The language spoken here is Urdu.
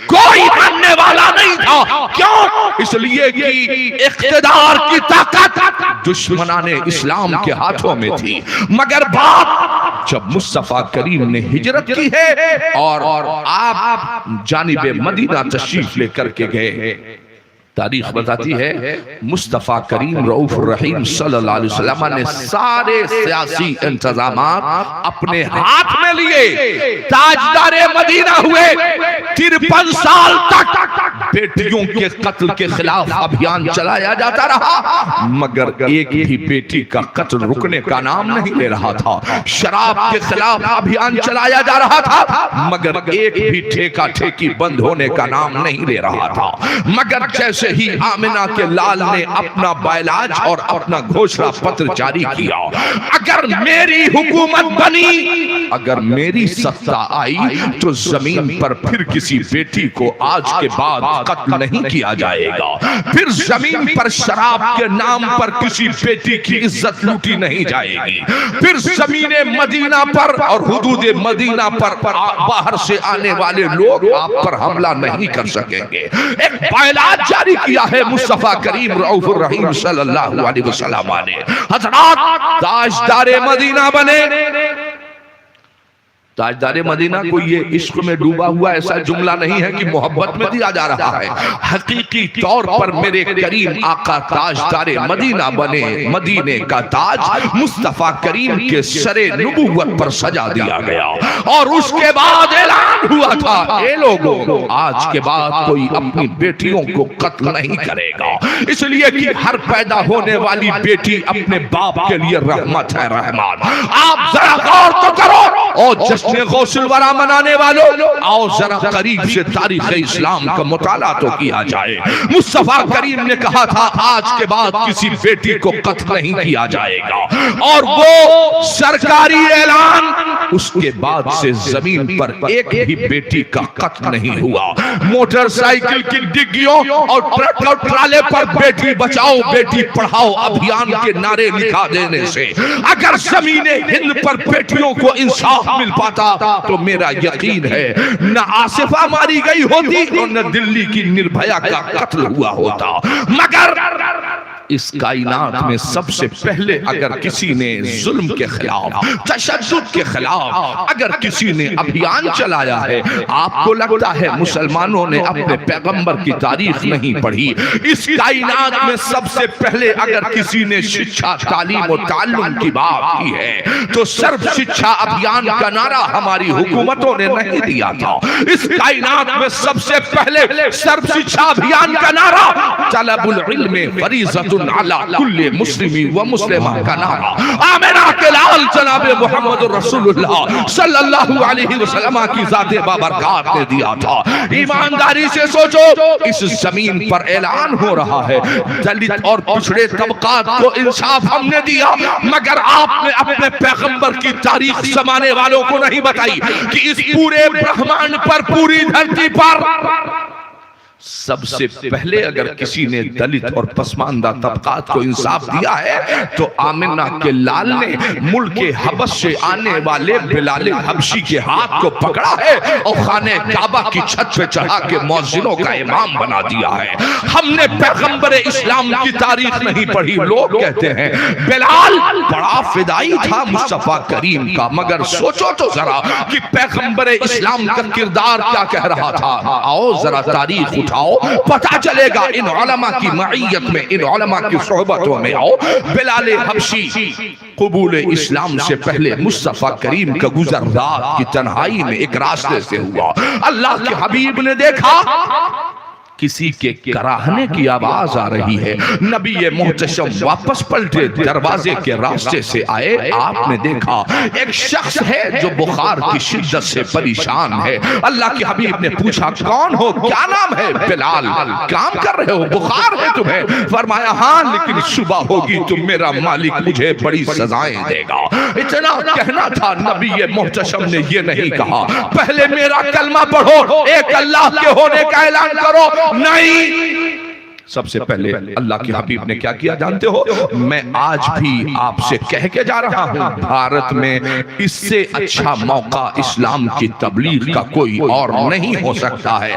کوئی ماننے والا نہیں تھا. کیوں؟ اس لیے کہ اقتدار کی طاقت دشمنان اسلام کے ہاتھوں میں تھی. مگر بات جب مصطفیٰ کریم نے ہجرت کی ہے اور آپ جانب مدینہ تشریف لے کر کے گئے، تاریخ بتاتی ہے مصطفیٰ کریم رؤوف الرحیم صلی اللہ علیہ وسلم نے سارے سیاسی انتظامات اپنے ہاتھ میں لیے. تاجدار مدینہ ہوئے. 53 سال تک بیٹیوں کے قتل کے خلاف ابھیان چلایا جاتا رہا، مگر ایک بھی بیٹی کا قتل رکنے کا نام نہیں لے رہا تھا. شراب کے خلاف ابھیان چلایا جا رہا تھا، مگر ایک بھی ٹھیکہ ٹھیکی بند ہونے کا نام نہیں لے رہا تھا. مگر جیسے ہی آمنہ کے لال نے اپنا بائلاج اور اپنا گھوشرا پتر جاری کیا، اگر میری حکومت بنی، اگر میری سطح آئی تو زمین پر پھر کسی بیٹی کو آج کے بعد قتل نہیں کیا جائے گا. پھر زمین پر شراب کے نام پر کسی بیٹی کی عزت لوٹی نہیں جائے گی. پھر زمین مدینہ پر اور حدود مدینہ پر باہر سے آنے والے لوگ آپ پر حملہ نہیں کر سکیں گے. ایک بائلاج جاری کیا ہے مصطفیٰ کریم رؤوف الرحیم صلی اللہ علیہ وسلم نے. حضرات تاجدار مدینہ بنے. تاجدار مدینہ کو یہ عشق میں ڈوبا ہوا ایسا جملہ نہیں ہے کہ محبت میں دیا جا رہا ہے. حقیقی طور پر میرے کریم آقا تاجدار مدینہ بنے. مدینے کا تاج مصطفیٰ کریم کے سر نبوت پر سجا دیا گیا اور اس کے بعد اعلان ہوا تھا، اے لوگوں آج کے بعد کوئی اپنی بیٹیوں کو قتل نہیں کرے گا، اس لیے کہ ہر پیدا ہونے والی بیٹی اپنے باپ کے لیے رحمت ہے. رحمان آپ ذرا غور تو کرو. اور جشن غوث الورا منانے والوں، آؤ ذرا قریب سے تاریخ اسلام کا مطالعہ تو کیا جائے. مصطفیٰ کریم نے کہا تھا آج کے بعد کسی بیٹی کو قتل نہیں کیا جائے گا، اور وہ سرکاری اعلان. اس کے بعد سے زمین پر ایک بھی بیٹی کا قتل نہیں ہوا. موٹر سائیکل کی ڈگیوں اور ٹرک اور ٹرالے پر بیٹی بچاؤ بیٹی پڑھاؤ ابھیان کے نعرے لکھا دینے سے اگر زمین ہند پر بیٹیوں کو انصاف مل پاتا تو میرا یقین ہے نہ آصفہ ماری گئی ہوتی اور نہ دلی کی نربھیا کا قتل ہوا ہوتا. مگر اس کائنات میں سب سے پہلے اگر کسی نے ظلم کے خلاف، تشدد کے خلاف اگر کسی نے ابھیان چلایا ہے، آپ کو لگتا ہے مسلمانوں نے اپنے پیغمبر کی تاریخ نہیں پڑھی. اس کائنات میں سب سے پہلے اگر کسی نے شکشا، تعلیم و تعلم کی بات کی ہے تو صرف شکشا ابھیان کا نعرہ ہماری حکومتوں نے نہیں دیا تھا. اس کائنات میں سب سے پہلے صرف شکشا ابھیان کا نعرہ طلب العلم فریضۃ علی کل مسلم و مسلمہ کا نعرہ آمنہ کے لال جناب محمد رسول اللہ صلی اللہ علیہ وسلم کی ذات بابرکات نے دیا تھا. ایمانداری سے سوچو، اس زمین پر اعلان ہو رہا ہے دلت اور پچھڑے طبقات کو انصاف ہم نے دیا، مگر آپ نے اپنے پیغمبر کی تاریخ زمانے والوں کو نہیں بتائی کہ اس پورے برہمانڈ پر، پوری دھرتی پر سب سے پہلے اگر کسی نے دلت اور پسماندہ طبقات کو انصاف دیا ہے تو آمنہ کے لال نے ملک حبش سے آنے والے بلال حبشی کے ہاتھ کو پکڑا ہے اور خانہ کعبہ کی چھت پہ چڑھا کے مؤذنوں کا امام بنا دیا ہے. ہم نے پیغمبر اسلام کی تاریخ نہیں پڑھی. لوگ کہتے ہیں بلال بڑا فدائی تھا مصطفیٰ کریم کا، مگر سوچو تو ذرا کہ پیغمبر اسلام کا کردار کیا کہہ رہا تھا. آؤ ذرا تاریخ پتہ چلے گا. ان علماء کی معیت میں، ان علماء کی صحبتوں میں آؤ. بلال حبشی قبول اسلام سے پہلے مصطفیٰ کریم کا گزر رات کی تنہائی میں ایک راستے سے ہوا. اللہ کے حبیب نے دیکھا کسی کے کراہنے کی آواز آ رہی ہے. نبی محتشم واپس پلٹے، دروازے کے راستے سے آئے. آپ نے دیکھا ایک شخص ہے جو بخار کی شدت سے پریشان ہے. اللہ کے حبیب نے پوچھا کون ہو، کیا نام ہے؟ بلال. کام کر رہے ہو، بخار ہے تمہیں؟ فرمایا ہاں، لیکن صبح ہوگی تو میرا مالک مجھے بڑی سزائیں دے گا. اتنا کہنا تھا. نبی محتشم نے یہ نہیں کہا پہلے میرا کلمہ پڑھو، ایک اللہ کے ہونے کا اعلان کرو. نہیں، سب سے پہلے اللہ کے حبیب نے کیا کیا جانتے ہو؟ میں آج بھی آپ سے کہہ کے جا رہا ہوں، بھارت میں اس سے اچھا موقع اسلام کی تبلیغ کا کوئی اور نہیں ہو سکتا ہے۔